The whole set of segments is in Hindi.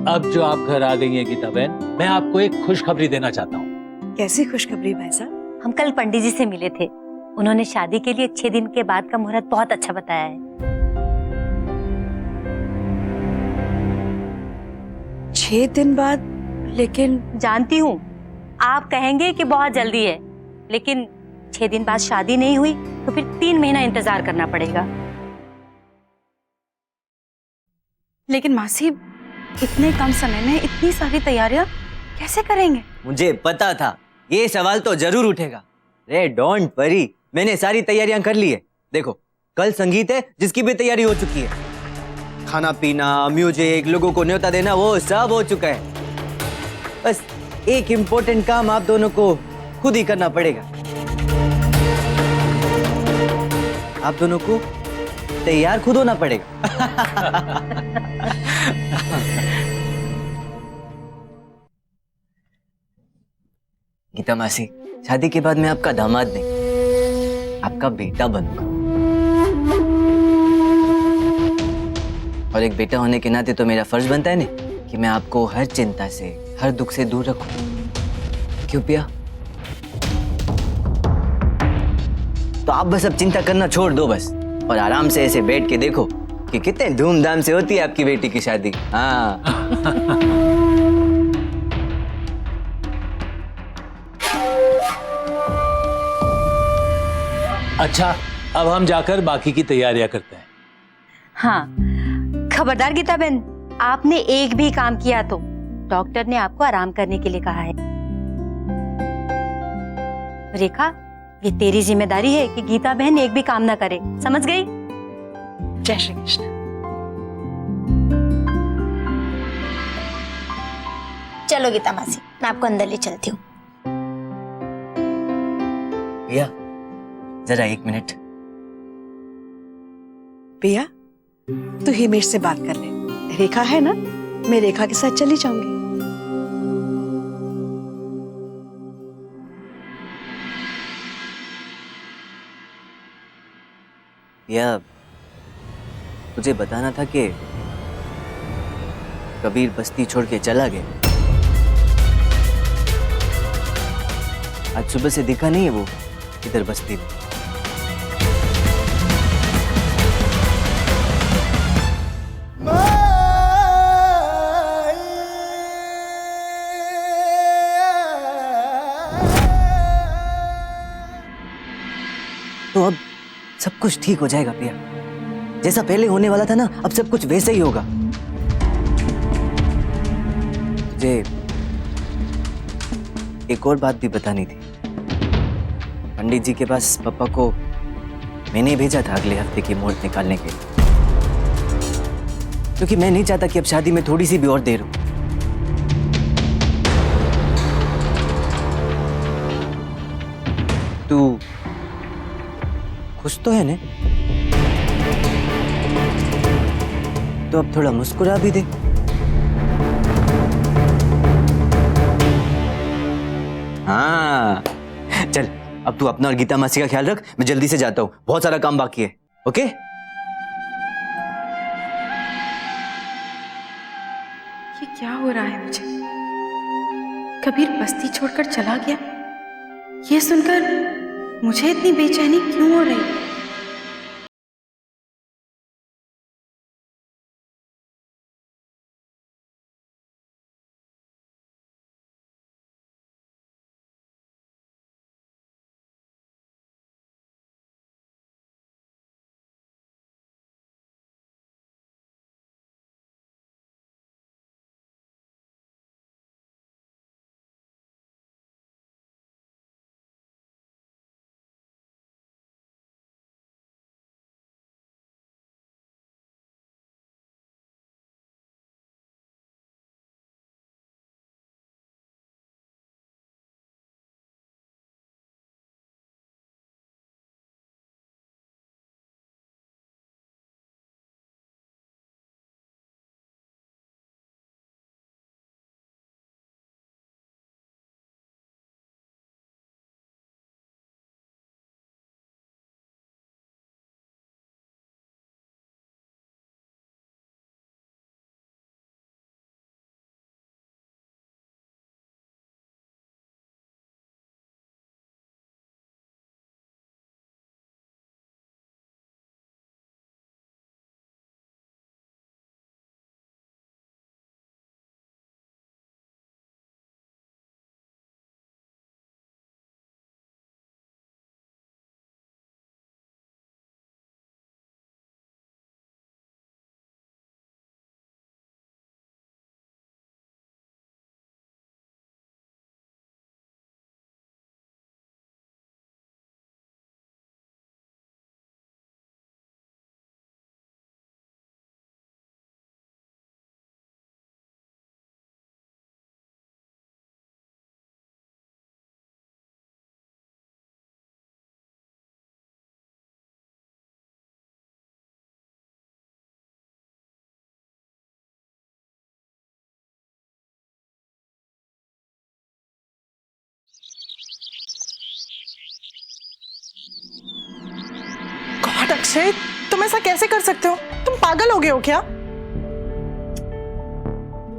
अब जो आप घर आ गई हैं गीता बहन, मैं आपको एक खुशखबरी देना चाहता हूँ। कैसी खुशखबरी भाई साहब? हम कल पंडित जी से मिले थे। उन्होंने शादी के लिए 6 दिन के बाद का मुहूर्त बहुत अच्छा बताया है। 6 दिन बाद? लेकिन जानती हूँ आप कहेंगे कि बहुत जल्दी है, लेकिन 6 दिन बाद शादी नहीं हुई तो फिर 3 महीना इंतजार करना पड़ेगा। लेकिन मासी, इतने कम समय में इतनी सारी तैयारियां कैसे करेंगे? मुझे पता था ये सवाल तो जरूर उठेगा। रे डोंट वरी, मैंने सारी तैयारियां कर ली है। देखो, कल संगीत है जिसकी भी तैयारी हो चुकी है। खाना पीना, म्यूजिक, लोगों को न्योता देना, वो सब हो चुका है। बस एक इम्पोर्टेंट काम आप दोनों को खुद ही करना पड़ेगा। आप दोनों को तैयार खुद होना पड़ेगा। गीता मासी, शादी के बाद मैं आपका दामाद नहीं, आपका बेटा बनूंगा। और एक बेटा होने के नाते तो मेरा फर्ज बनता है ना कि मैं आपको हर चिंता से, हर दुख से दूर रखूं। क्यों पिया? तो आप बस अब चिंता करना छोड़ दो बस, और आराम से ऐसे बैठ के देखो कि कितने धूमधाम से होती है आपकी बेटी की शादी। हाँ। अच्छा, अब हम जाकर बाकी की तैयारियां करते हैं। हाँ, खबरदार गीता बहन, आपने एक भी काम किया तो डॉक्टर ने आपको आराम करने के लिए कहा है। रेखा, ये तेरी जिम्मेदारी है कि गीता बहन एक भी काम ना करे, समझ गई? जय श्री कृष्ण। चलो गीता मासी, मैं आपको अंदर ले चलती हूँ। भैया जरा 1 मिनट। पिया, तू हिमेश से बात कर ले। रेखा है ना, मैं रेखा के साथ चली जाऊंगी। भैया, तुझे बताना था कि कबीर बस्ती छोड़ के चला गया। आज सुबह से दिखा नहीं है वो इधर बस्ती में। तो अब सब कुछ ठीक हो जाएगा पिया। जैसा पहले होने वाला था ना, अब सब कुछ वैसे ही होगा। तुझे एक और बात भी बतानी थी। पंडित जी के पास पापा को मैंने भेजा था अगले हफ्ते की मुहूर्त निकालने के लिए, क्योंकि मैं नहीं चाहता कि अब शादी में थोड़ी सी भी और देर हो। तू खुश तो है ने? तो अब थोड़ा मुस्कुरा भी दे। हाँ, चल अब तू अपना और गीता मासी का ख्याल रख। मैं जल्दी से जाता हूँ, बहुत सारा काम बाकी है। ओके? ये क्या हो रहा है मुझे? कबीर बस्ती छोड़कर चला गया। ये सुनकर मुझे इतनी बेचैनी क्यों हो रही? अक्षय, तुम ऐसा कैसे कर सकते हो? तुम पागल हो गए हो क्या?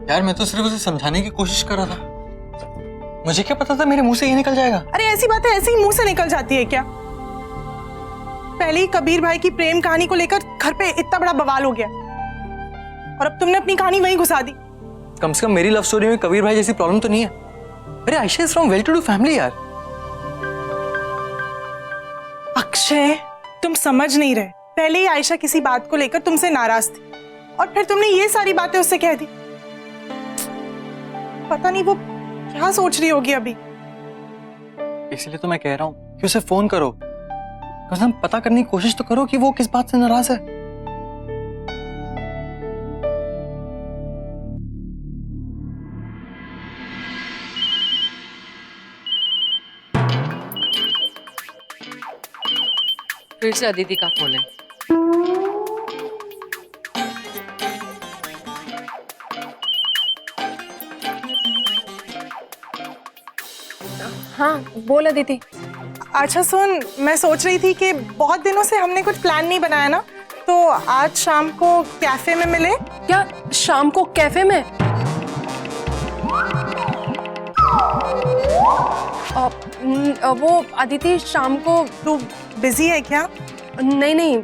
यार मैं तो सिर्फ उसे समझाने की कोशिश कर रहा था। मुझे क्या पता था मेरे मुंह से ये निकल जाएगा। अरे ऐसी बातें ऐसे ही मुंह से निकल जाती है क्या? पहले ही कबीर भाई की प्रेम कहानी को लेकर घर पे इतना बड़ा बवाल हो गया और अब तुमने अपनी कहानी वहीं घुसा दी। कम से कम मेरी लव स्टोरी में कबीर भाई जैसी प्रॉब्लम तो नहीं है। अरे Ayesha is from well to do family यार। अक्षय, तुम समझ नहीं रहे। पहले ही आयशा किसी बात को लेकर तुमसे नाराज थी और फिर तुमने ये सारी बातें उससे कह दी। पता नहीं वो क्या सोच रही होगी अभी। इसलिए तो मैं कह रहा हूँ कि उसे फोन करो, कम से कम पता करने की कोशिश तो करो कि वो किस बात से नाराज है। फिर से अदिति का फोन है। हाँ बोल अदिति। अच्छा सुन, मैं सोच रही थी कि बहुत दिनों से हमने कुछ प्लान नहीं बनाया ना, तो आज शाम को कैफे में मिले। क्या शाम को कैफे में? वो अदिति शाम को। तू बिजी है क्या? नहीं नहीं,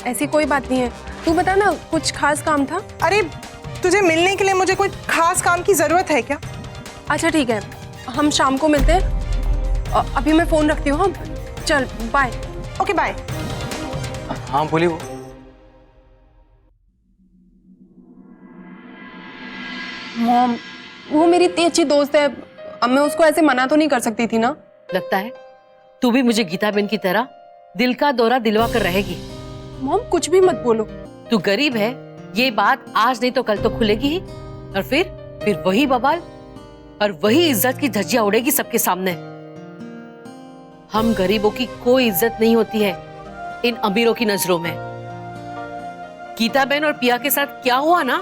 ऐसी कोई बात नहीं है। तू बता ना, कुछ खास काम था? अरे तुझे मिलने के लिए मुझे कोई खास काम की जरूरत है क्या? अच्छा ठीक है, हम शाम को मिलते हैं। अभी मैं फोन रखती हूँ। चल बाय। Okay bye. हाँ बोली वो। मॉम, वो मेरी इतनी अच्छी दोस्त है, अब मैं उसको ऐसे मना तो नहीं कर सकती थी ना। लगता है तू भी मुझे गीता बहन की तरह दिल का दौरा दिलवा कर रहेगी। मॉम कुछ भी मत बोलो। तू गरीब है, ये बात आज नहीं तो कल तो खुलेगी ही, और फिर वही बवाल और वही इज्जत की धज्जियां उड़ेगी सबके सामने। हम गरीबों की कोई इज्जत नहीं होती है इन अमीरों की नजरों में। गीता बहन और पिया के साथ क्या हुआ ना,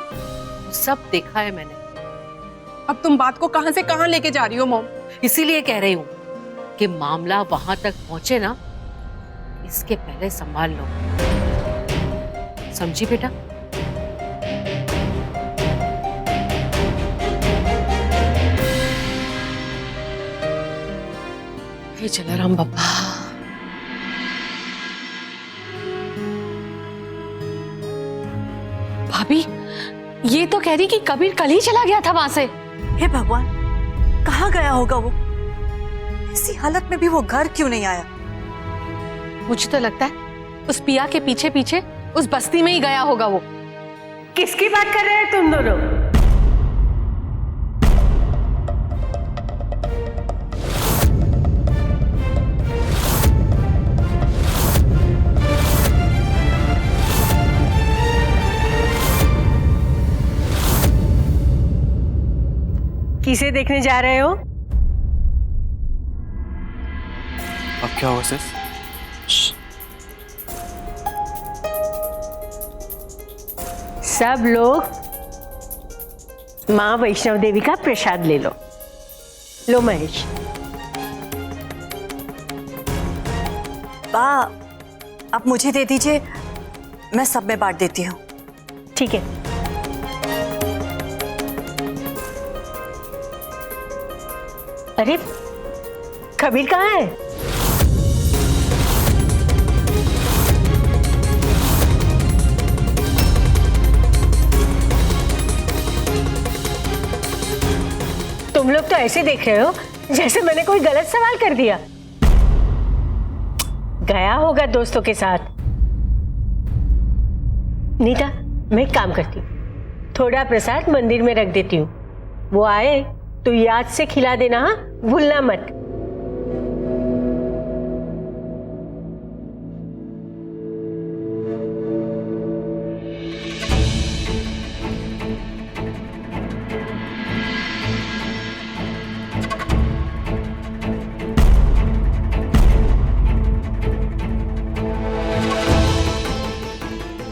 सब देखा है मैंने। अब तुम बात को कहां से कहां लेके जा रही हो मॉम? इसीलिए कह रही हूँ कि मामला वहां तक पहुंचे ना, इसके पहले संभाल लो। समझी बेटा? हे जलाराम बाबा। भाभी, ये तो कह रही कि कबीर कल ही चला गया था वहां से। हे भगवान, कहाँ गया होगा वो? इसी हालत में भी वो घर क्यों नहीं आया? मुझे तो लगता है उस पिया के पीछे पीछे उस बस्ती में ही गया होगा वो। किसकी बात कर रहे हैं तुम दोनों? किसे देखने जा रहे हो? अब क्या हुआ सिस? सब लोग माँ वैष्णव देवी का प्रसाद ले लो। लो महेश। बा, आप मुझे दे दीजिए, मैं सब में बांट देती हूँ। ठीक है। अरे कबीर कहाँ है? तुम लोग तो ऐसे देख रहे हो जैसे मैंने कोई गलत सवाल कर दिया। गया होगा दोस्तों के साथ। नीता, मैं एक काम करती हूँ, थोड़ा प्रसाद मंदिर में रख देती हूँ। वो आए तो याद से खिला देना, हाँ? भूलना मत।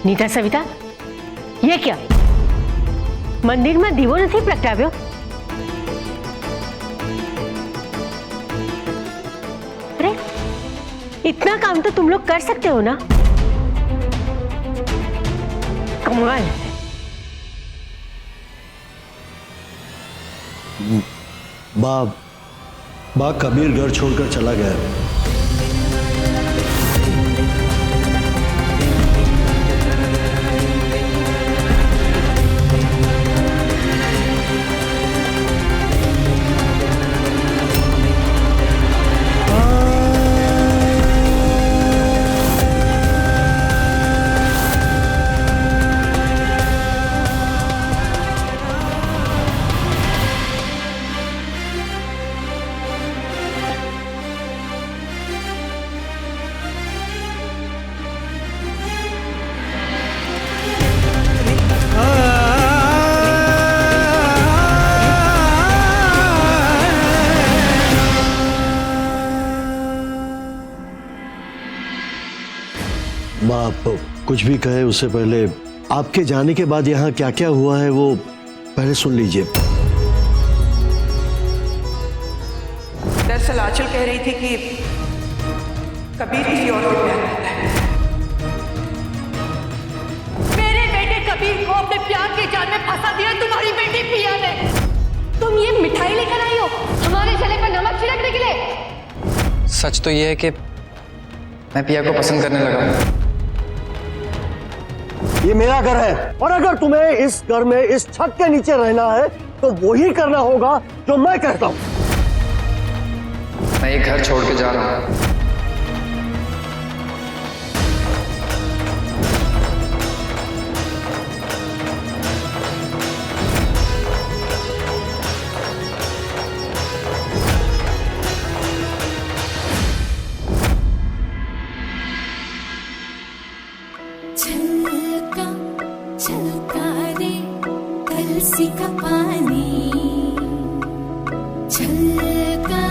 नीता, सविता, ये क्या? मंदिर में दीवो नहीं प्रगटाव्यो? अरे इतना काम तो तुम लोग कर सकते हो ना? कमाल है। बा कबीर घर छोड़कर चला गया। बाप कुछ भी कहे उससे पहले आपके जाने के बाद यहाँ क्या क्या हुआ है वो पहले सुन लीजिए। दरअसल आंचल कह रही थी कि कबीर किसी और से प्यार करता है। मेरे बेटे कबीर को अपने प्यार के जाल में फंसा दिया तुम्हारी बेटी पिया ने। तुम ये मिठाई लेकर आई हो हमारे गले पर नमक छिड़कने के लिए। सच तो ये है कि मैं पिया को पसंद करने लगा। ये मेरा घर है और अगर तुम्हें इस घर में इस छत के नीचे रहना है तो वही करना होगा जो मैं कहता हूँ। मैं ये घर छोड़ के जा रहा हूँ। छलका रे कलसी का पानी, छलका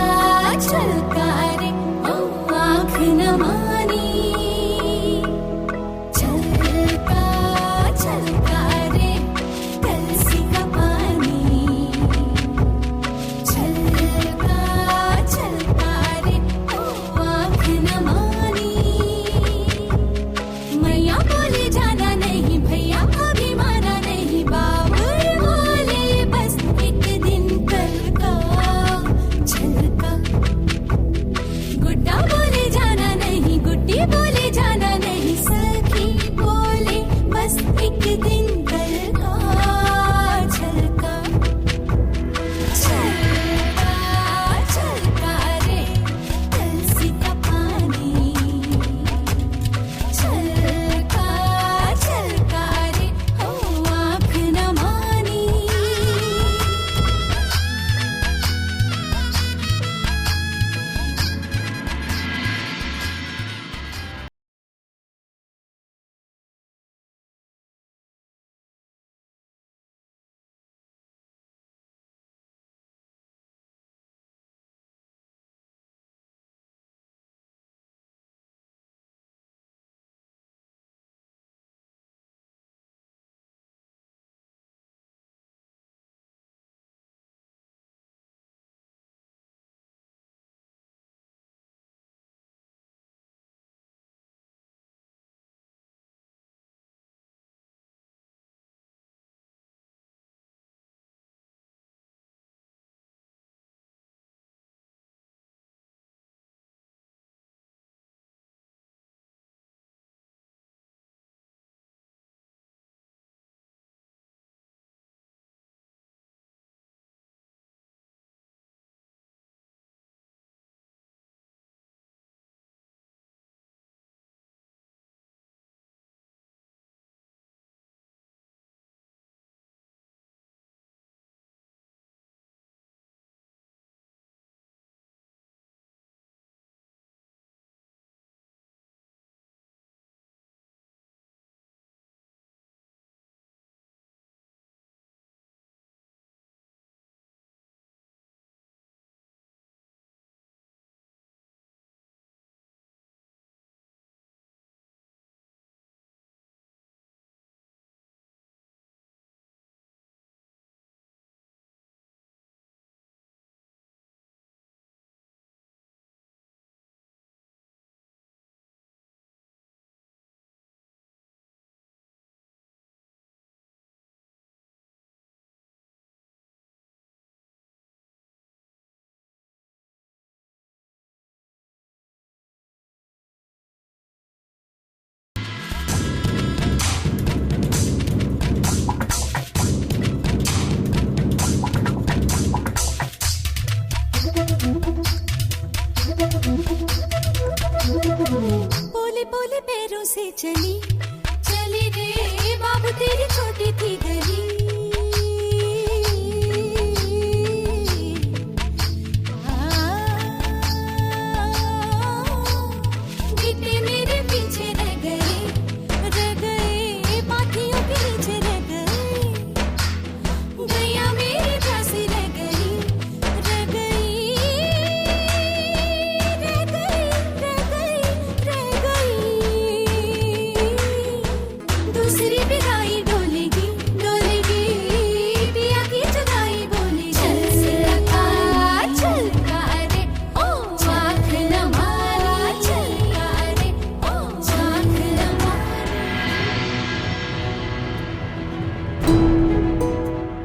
छलका रे ओ आँख न मानी, छलका छलका रे कलसी का पानी, छलका छलका रे ओ आँख न मानी। मैया बोले जाना नहीं भैया अभी माना नहीं, बाबुल बोले बस एक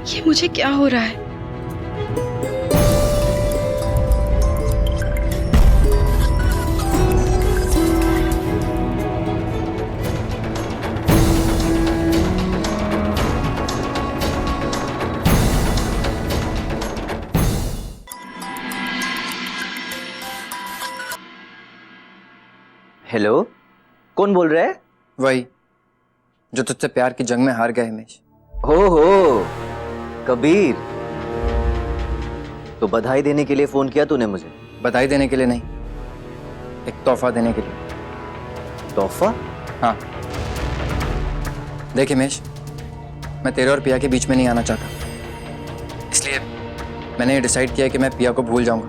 ये मुझे क्या हो रहा है? हेलो, कौन बोल रहा है? वही जो तुझसे प्यार की जंग में हार गया हिमेश। हो कबीर, तो बधाई देने के लिए फोन किया तूने मुझे? बधाई देने के लिए नहीं, एक तोहफा देने के लिए। तोहफा? हाँ देख हिमेश, मैं तेरे और पिया के बीच में नहीं आना चाहता, इसलिए मैंने ये डिसाइड किया कि मैं पिया को भूल जाऊंगा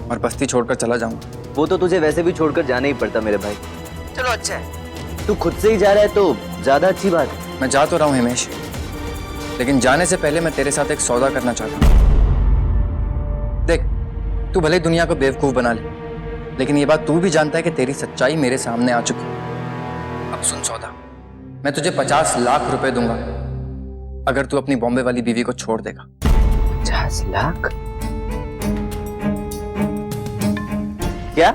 और बस्ती छोड़कर चला जाऊंगा। वो तो तुझे वैसे भी छोड़कर जाना ही पड़ता मेरे भाई। चलो अच्छा है, तू खुद से ही जा रहा है तो ज्यादा अच्छी बात है। मैं जा तो रहा हूं हिमेश, लेकिन जाने से पहले मैं तेरे साथ एक सौदा करना चाहता हूं। देख, तू भले दुनिया को बेवकूफ बना ले, लेकिन ये बात तू भी जानता है कि तेरी सच्चाई मेरे सामने आ चुकी है। अब सुन सौदा, मैं तुझे 50 लाख रुपए दूंगा अगर तू अपनी बॉम्बे वाली बीवी को छोड़ देगा। 50 लाख? क्या?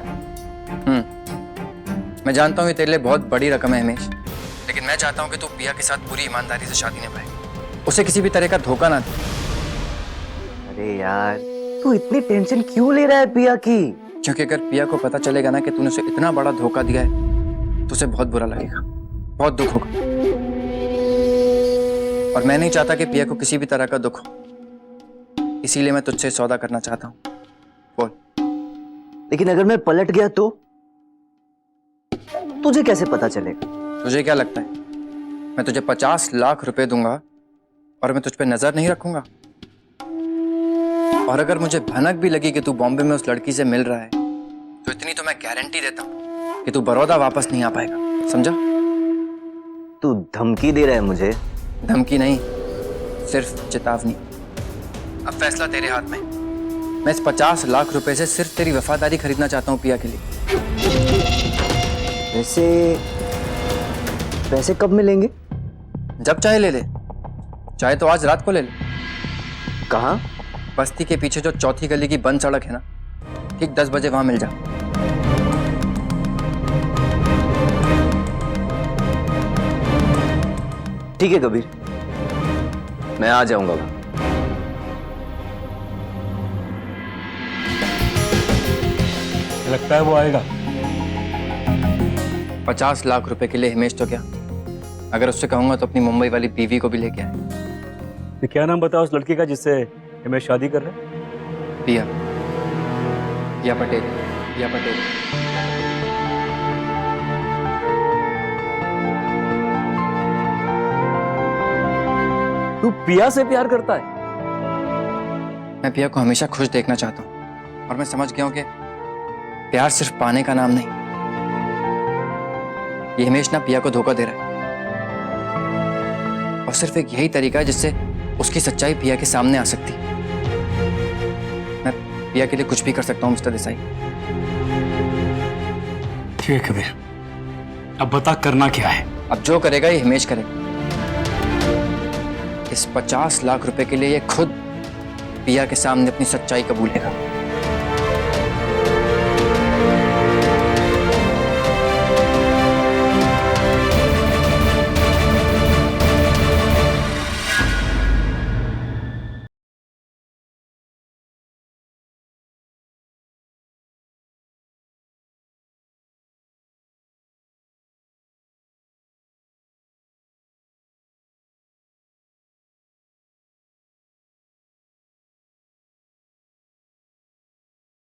मैं जानता हूं ये तेरे लिए बहुत बड़ी रकम है हिमेश, लेकिन मैं चाहता हूं कि तू पिया के साथ पूरी ईमानदारी से शादी निभाए, उसे किसी भी तरह का धोखा ना दे। अरे यार, तू इतनी टेंशन क्यों ले रहा है पिया की? क्योंकि अगर पिया को पता चलेगा ना कि तूने उसे इतना बड़ा धोखा दिया है तो उसे बहुत बुरा लगेगा, बहुत दुख होगा, और मैं नहीं चाहता कि पिया को किसी भी तरह का दुख हो। इसीलिए मैं तुझसे सौदा करना चाहता हूं। बोल। लेकिन अगर मैं पलट गया तो तुझे कैसे पता चलेगा? तुझे क्या लगता है मैं तुझे 50 लाख रुपए दूंगा और मैं तुझ पे नजर नहीं रखूंगा? और अगर मुझे भनक भी लगी कि तू बॉम्बे में उस लड़की से मिल रहा है तो इतनी तो मैं गारंटी देता हूं कि तू बड़ौदा वापस नहीं आ पाएगा, समझा? तू धमकी दे रहा है मुझे? धमकी नहीं, सिर्फ चेतावनी। अब फैसला तेरे हाथ में। मैं इस 50 लाख रुपए से सिर्फ तेरी वफादारी खरीदना चाहता हूं पिया के लिए। पैसे कब मिलेंगे? जब चाहे ले ले, चाहे तो आज रात को ले ले। कहाँ? बस्ती के पीछे जो चौथी गली की बंद सड़क है ना, ठीक 10 बजे वहां मिल जा। ठीक है कबीर, मैं आ जाऊंगा वहां। लगता है वो आएगा। 50 लाख रुपए के लिए हिमेश तो क्या, अगर उससे कहूंगा तो अपनी मुंबई वाली बीवी को भी लेके आए। ये क्या नाम बताओ उस लड़की का जिससे हिमेश शादी कर रहा है? पिया। पिया पटेल। पिया पटेल। तू पिया से प्यार करता है? मैं पिया को हमेशा खुश देखना चाहता हूं, और मैं समझ गया हूं कि प्यार सिर्फ पाने का नाम नहीं। ये हिमेश ना पिया को धोखा दे रहा है, और सिर्फ एक यही तरीका है जिससे उसकी सच्चाई पिया के सामने आ सकती है। मैं पिया के लिए कुछ भी कर सकता हूं मिस्टर देसाई। ठीक है कबीर, अब बता करना क्या है? अब जो करेगा ये हिमेश करेगा। इस 50 लाख रुपए के लिए ये खुद पिया के सामने अपनी सच्चाई कबूलेगा।